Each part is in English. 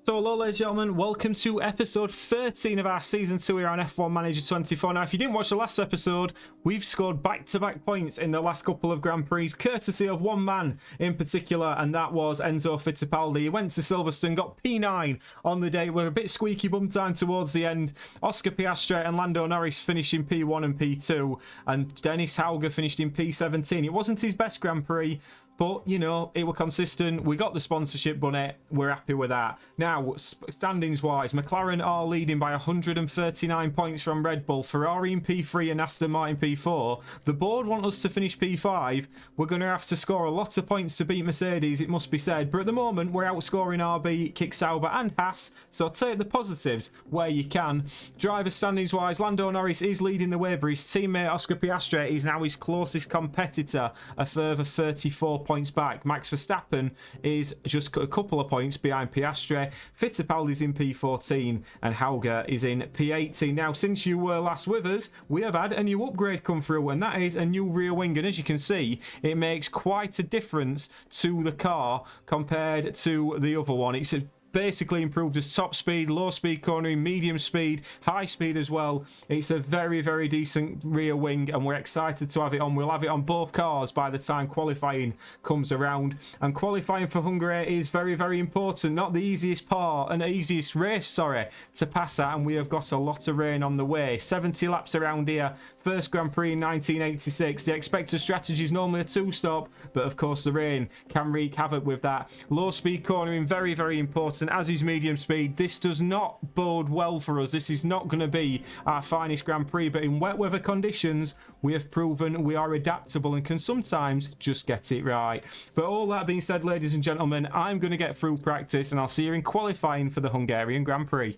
So hello ladies and gentlemen, welcome to episode 13 of our season 2 here on F1 Manager 24. Now if you didn't watch the last episode, we've scored back-to-back points in the last couple of Grand Prix, courtesy of one man in particular, and that was Enzo Fittipaldi. He went to Silverstone, got P9 on the day. We're a bit squeaky bum time towards the end. Oscar Piastri and Lando Norris finished in P1 and P2, and Dennis Hauger finished in P17. It wasn't his best Grand Prix, but, you know, it were consistent. We got the sponsorship bonnet. We're happy with that. Now, standings-wise, McLaren are leading by 139 points from Red Bull. Ferrari in P3 and Aston Martin P4. The board want us to finish P5. We're going to have to score a lot of points to beat Mercedes, it must be said. But at the moment, we're outscoring RB, Kick Sauber and Haas. So take the positives where you can. Driver standings-wise, Lando Norris is leading the way, but his teammate Oscar Piastri is now his closest competitor, a further 34 points back. Max Verstappen is just a couple of points behind Piastri. Fittipaldi's in P14 and Hauger is in P18. Now, since you were last with us, we have had a new upgrade come through, and that is a new rear wing. And as you can see, it makes quite a difference to the car compared to the other one. It's basically improved as top speed, low speed cornering, medium speed, high speed as well. It's a very, very decent rear wing, and we're excited to have it on. We'll have it on both cars by the time qualifying comes around. And qualifying for Hungary is very, very important. Not the easiest part, and easiest race, sorry, to pass at, and we have got a lot of rain on the way. 70 laps around here. First Grand Prix in 1986. The expected strategy is normally a two-stop, but of course the rain can wreak havoc with that. Low speed cornering, very, very important, as is medium speed. This does not bode well for us. This is not going to be our finest Grand Prix, but in wet weather conditions, we have proven we are adaptable and can sometimes just get it right. But all that being said, ladies and gentlemen, I'm going to get through practice, and I'll see you in qualifying for the Hungarian Grand Prix.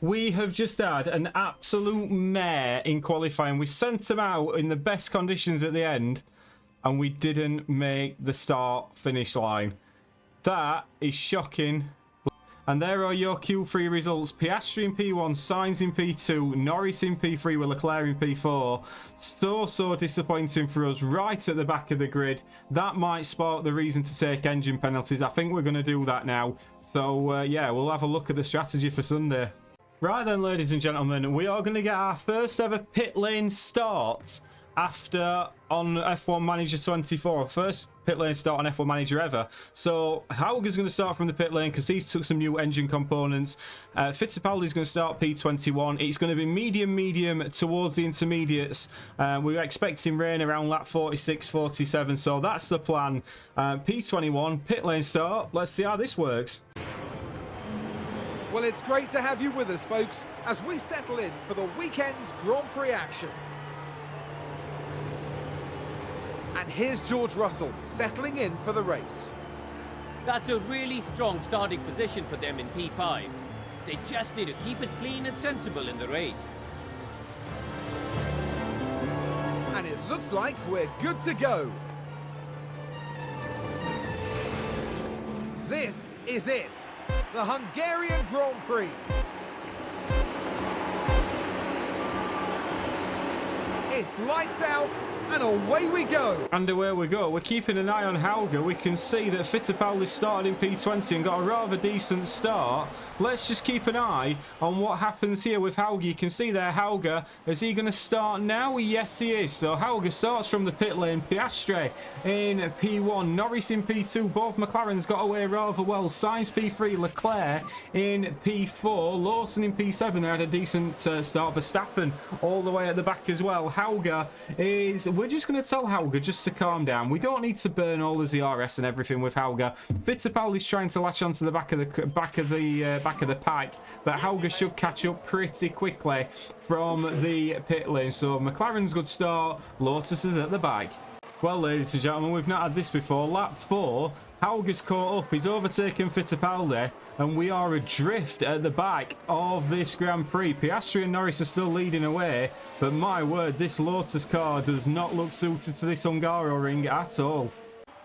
We have just had an absolute mare in qualifying. We sent them out in the best conditions at the end, and we didn't make the start-finish line. That is shocking. And there are your Q3 results. Piastri in P1, Sainz in P2, Norris in P3 with Leclerc in P4. So disappointing for us right at the back of the grid. That might spark the reason to take engine penalties. I think we're going to do that now. So, yeah, we'll have a look at the strategy for Sunday. Right then, ladies and gentlemen, we are going to get our first ever pit lane start after on F1 Manager 24. First pit lane start on F1 Manager ever. So Hauger's going to start from the pit lane because he's took some new engine components. Fittipaldi's going to start P21. It's going to be medium towards the intermediates. We're expecting rain around lap 46, 47. So that's the plan. P21 pit lane start. Let's see how this works. Well, it's great to have you with us, folks, as we settle in for the weekend's Grand Prix action. And here's George Russell settling in for the race. That's a really strong starting position for them in P5. They just need to keep it clean and sensible in the race. And it looks like we're good to go. This is it. The Hungarian Grand Prix. It's lights out and away we go. And away we go. We're keeping an eye on Hauger. We can see that Fittipaldi started in P20 and got a rather decent start. Let's just keep an eye on what happens here with Hauger. You can see there Hauger. Is he going to start now? Yes, he is. So Hauger starts from the pit lane. Piastri in P1. Norris in P2. Both McLaren's got away rather well. Sainz P3. Leclerc in P4. Lawson in P7. They had a decent start. Verstappen all the way at the back as well. Hauger is... We're just going to tell Hauger just to calm down. We don't need to burn all the ZRS and everything with Hauger. Fittipaldi's trying to latch onto the back of the pack, but Hauger should catch up pretty quickly from the pit lane. So McLaren's good start. Lotus is at the back. Well, ladies and gentlemen, we've not had this before. Lap 4, Hauger's caught up. He's overtaken Fittipaldi, and we are adrift at the back of this Grand Prix. Piastri and Norris are still leading away, but my word, this Lotus car does not look suited to this Hungaroring at all.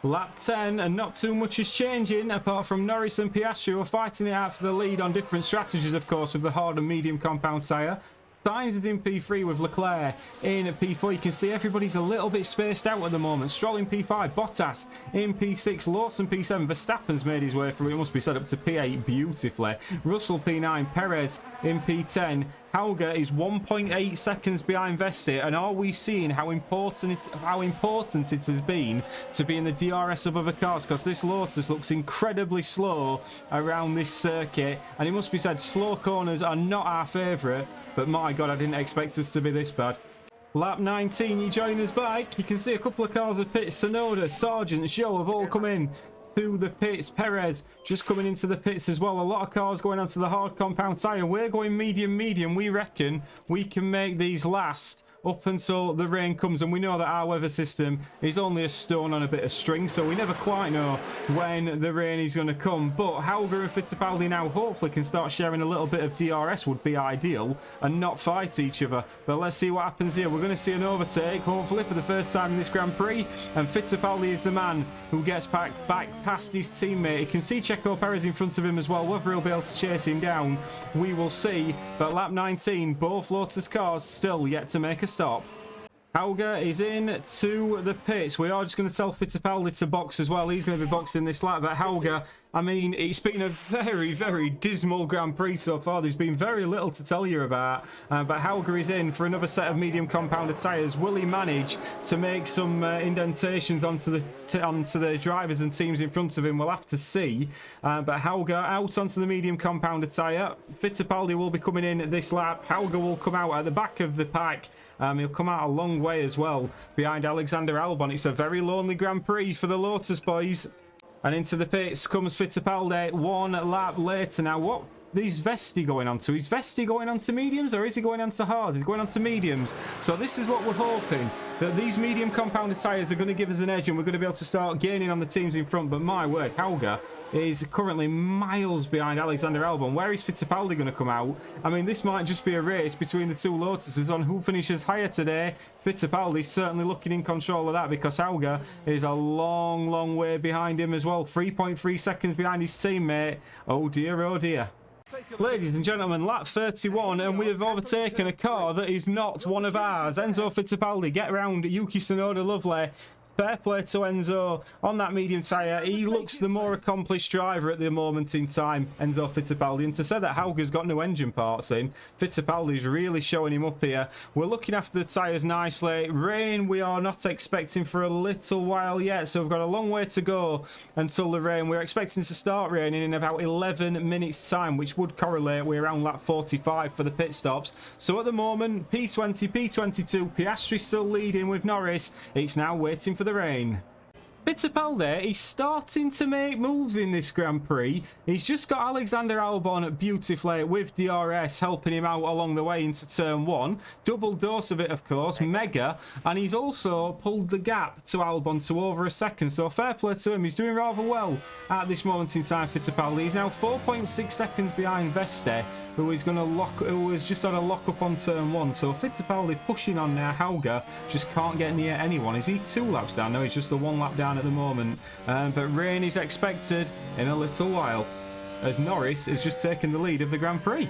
Lap 10, and not too much is changing apart from Norris and Piastri who are fighting it out for the lead on different strategies, of course, with the hard and medium compound tyre. Sainz is in P3 with Leclerc in P4. You can see everybody's a little bit spaced out at the moment. Stroll in P5, Bottas in P6, Lawson P7. Verstappen's made his way through. It must be set up to P8 beautifully. Russell P9, Perez in P10. Hauger is 1.8 seconds behind Vesti, and are we seeing how important it has been to be in the DRS of other cars? Because this Lotus looks incredibly slow around this circuit, and it must be said, slow corners are not our favourite, but my god, I didn't expect us to be this bad. Lap 19, you join us back. You can see a couple of cars of pits. Sonoda, Sargent, Show have all come in to the pits. Perez just coming into the pits as well. A lot of cars going onto the hard compound tyre. We're going medium. We reckon we can make these last up until the rain comes, and we know that our weather system is only a stone on a bit of string, so we never quite know when the rain is going to come. But Hauger and Fittipaldi now hopefully can start sharing a little bit of DRS, would be ideal, and not fight each other. But let's see what happens here. We're going to see an overtake hopefully for the first time in this Grand Prix, and Fittipaldi is the man who gets back past his teammate. You can see Checo Perez in front of him as well. Whether he'll be able to chase him down, we will see. But lap 19, both Lotus cars still yet to make a stop. Hauger is in to the pits. We are just going to tell Fittipaldi to box as well. He's going to be boxing this lap. But Hauger, I mean, it's been a very dismal Grand Prix so far. There's been very little to tell you about. But Hauger is in for another set of medium compounded tyres. Will he manage to make some indentations onto the drivers and teams in front of him? We'll have to see. But Hauger out onto the medium compounded tyre. Fittipaldi will be coming in this lap. Hauger will come out at the back of the pack. He'll come out a long way as well behind Alexander Albon. It's a very lonely Grand Prix for the Lotus boys. And into the pits comes Fittipaldi one lap later. Now, what is Vesti going on to? Is Vesti going on to mediums, or is he going on to hards? He's going on to mediums. So this is what we're hoping, that these medium compounded tyres are going to give us an edge, and we're going to be able to start gaining on the teams in front. But my word, Hauger is currently miles behind Alexander Albon. Where is Fittipaldi going to come out? I mean, this might just be a race between the two Lotuses on who finishes higher today. Fittipaldi's certainly looking in control of that, because Hauger is a long way behind him as well. 3.3 seconds behind his teammate. Oh dear. Ladies and gentlemen, lap 31, and we have overtaken a car that is not one of ours. Enzo Fittipaldi, get round. Yuki Tsunoda, lovely. Fair play to Enzo on that medium tyre. He looks the more accomplished driver at the moment in time, Enzo Fittipaldi. And to say that Hauger's got new engine parts in, Fittipaldi's really showing him up here. We're looking after the tyres nicely. Rain we are not expecting for a little while yet, so we've got a long way to go until the rain. We're expecting to start raining in about 11 minutes time, which would correlate with around lap 45 for the pit stops. So at the moment, P20, P22, Piastri still leading with Norris. It's now waiting for the rain. Fittipaldi is starting to make moves in this Grand Prix. He's just got Alexander Albon beautifully with DRS helping him out along the way into turn 1. Double dose of it, of course, mega. And he's also pulled the gap to Albon to over a second. So fair play to him. He's doing rather well at this moment in time, Fittipaldi. He's now 4.6 seconds behind Vesti, who is just on a lock up on turn 1. So Fittipaldi pushing on now. Hauger just can't get near anyone. Is he 2 laps down? No, he's just the 1 lap down at the moment. But rain is expected in a little while, as Norris is just taking the lead of the Grand Prix.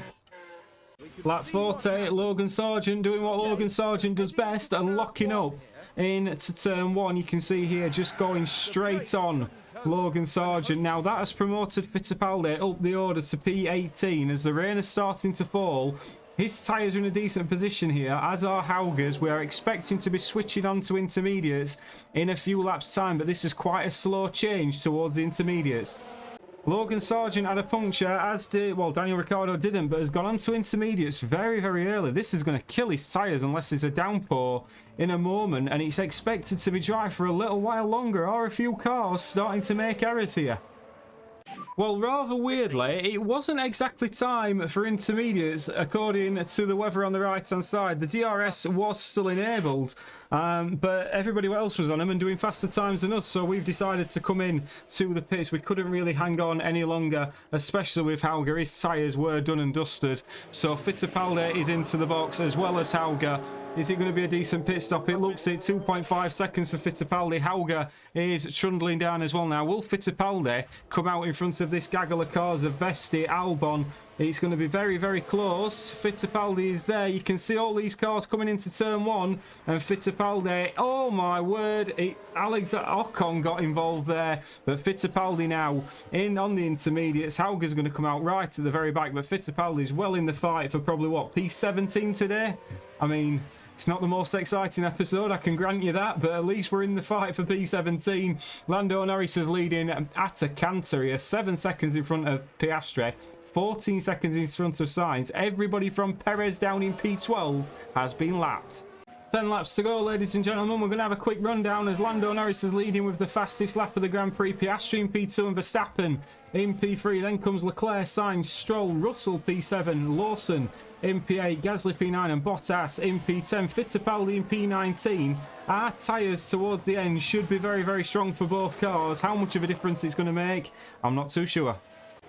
Lap 40, Logan Sargent doing what Logan Sargent does best and locking up into turn 1. You can see here just going straight on Logan Sargent. Now that has promoted Fittipaldi up the order to P18 as the rain is starting to fall. His tyres are in a decent position here, as are Hauger's. We are expecting to be switching on to intermediates in a few laps' time, but this is quite a slow change towards the intermediates. Logan Sargent had a puncture, as did, well, Daniel Ricciardo didn't, but has gone on to intermediates very early. This is going to kill his tyres unless there's a downpour in a moment, and it's expected to be dry for a little while longer. Are a few cars starting to make errors here? Well, rather weirdly, it wasn't exactly time for intermediates according to the weather on the right hand side. The DRS was still enabled, but everybody else was on them and doing faster times than us, so we've decided to come in to the pits. We couldn't really hang on any longer, especially with Hauger. His tyres were done and dusted, so Fittipaldi is into the box as well as Hauger. Is it going to be a decent pit stop? It looks it. 2.5 seconds for Fittipaldi. Hauger is trundling down as well now. Will Fittipaldi come out in front of this gaggle of cars of Vesti, Albon, It's going to be very, very close. Fittipaldi is there. You can see all these cars coming into turn 1. And Fittipaldi, oh my word. Alex Ocon got involved there. But Fittipaldi now in on the intermediates. Hauger's going to come out right at the very back. But Fittipaldi's well in the fight for probably, what, P17 today? I mean, it's not the most exciting episode, I can grant you that, but at least we're in the fight for P17. Lando Norris is leading at a canter here, 7 seconds in front of Piastri, 14 seconds in front of Sainz. Everybody from Perez down in P12 has been lapped. 10 laps to go, ladies and gentlemen. We're going to have a quick rundown as Lando Norris is leading with the fastest lap of the Grand Prix. Piastri in P2 and Verstappen in P3. Then comes Leclerc, Sainz, Stroll, Russell P7, Lawson in P8, Gasly P9 and Bottas in P10, Fittipaldi in P19. Our tyres towards the end should be very, very strong for both cars. How much of a difference it's going to make, I'm not too sure.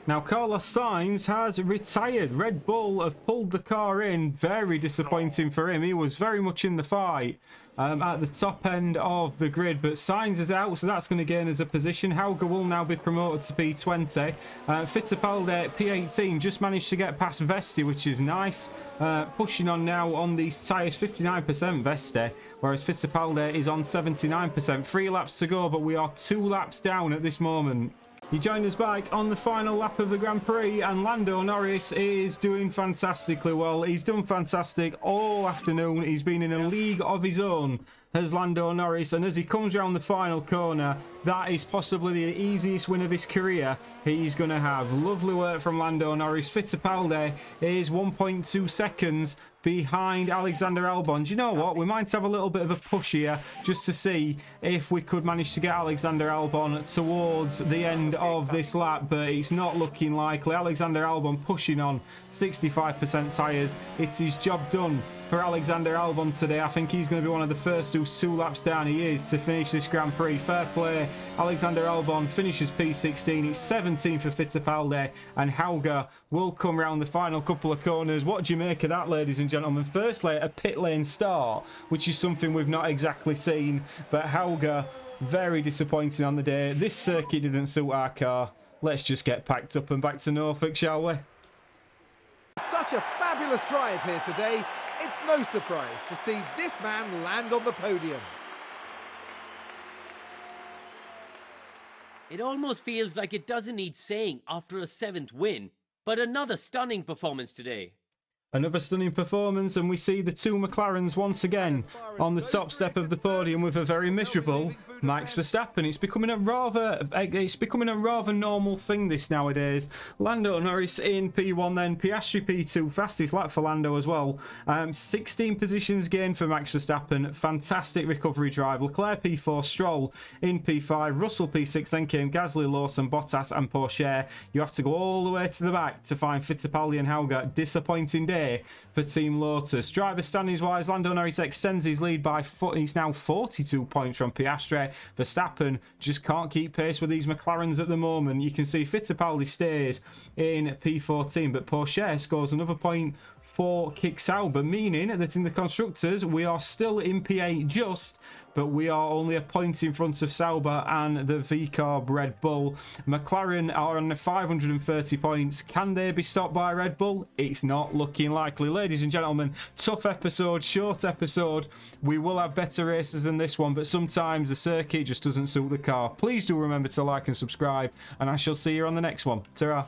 Now, Carlos Sainz has retired. Red Bull have pulled the car in. Very disappointing for him. He was very much in the fight at the top end of the grid, but Sainz is out, so that's going to gain us a position. Hauger will now be promoted to P20. Fittipaldi, P18, just managed to get past Vesti, which is nice. Pushing on now on these tyres, 59% Vesti, whereas Fittipaldi is on 79%. 3 laps to go, but we are 2 laps down at this moment. He joined us back on the final lap of the Grand Prix, and Lando Norris is doing fantastically well. He's done fantastic all afternoon. He's been in a league of his own as Lando Norris, and as he comes around the final corner, that is possibly the easiest win of his career he's going to have. Lovely work from Lando Norris. Fittipaldi is 1.2 seconds behind Alexander Albon. Do you know what? We might have a little bit of a push here just to see if we could manage to get Alexander Albon towards the end of this lap, but it's not looking likely. Alexander Albon pushing on 65% tyres. It's his job done for Alexander Albon today. I think he's going to be one of the first who's 2 laps down. He is to finish this Grand Prix. Fair play. Alexander Albon finishes P16. It's 17 for Fittipaldi, and Hauger will come round the final couple of corners. What do you make of that, ladies and gentlemen? Firstly, a pit lane start, which is something we've not exactly seen, but Hauger, very disappointing on the day. This circuit didn't suit our car. Let's just get packed up and back to Norfolk, shall we? Such a fabulous drive here today. It's no surprise to see this man land on the podium. It almost feels like it doesn't need saying after a 7th win, but another stunning performance today. Another stunning performance, and we see the 2 McLarens once again on the top step of the podium with a very miserable Max Verstappen. It's becoming a rather normal thing this nowadays. Lando Norris in P1, then Piastri P2, fastest lap for Lando as well. 16 positions gained for Max Verstappen. Fantastic recovery drive. Leclerc P4, Stroll in P5, Russell P6, then came Gasly, Lawson, Bottas and Porsche. You have to go all the way to the back to find Fittipaldi and Hauger. Disappointing day for Team Lotus. Driver standings wise, Lando Norris extends his lead by he's now 42 points from Piastri. Verstappen just can't keep pace with these McLarens at the moment. You can see Fittipaldi stays in P14, but Porsche scores another point for Kick Sauber, meaning that in the constructors we are still in P8 just, but we are only a point in front of Sauber and the V-Carb Red Bull. McLaren are on 530 points. Can they be stopped by Red Bull? It's not looking likely. Ladies and gentlemen, tough episode, short episode. We will have better races than this one, but sometimes the circuit just doesn't suit the car. Please do remember to like and subscribe, and I shall see you on the next one. Ta-ra.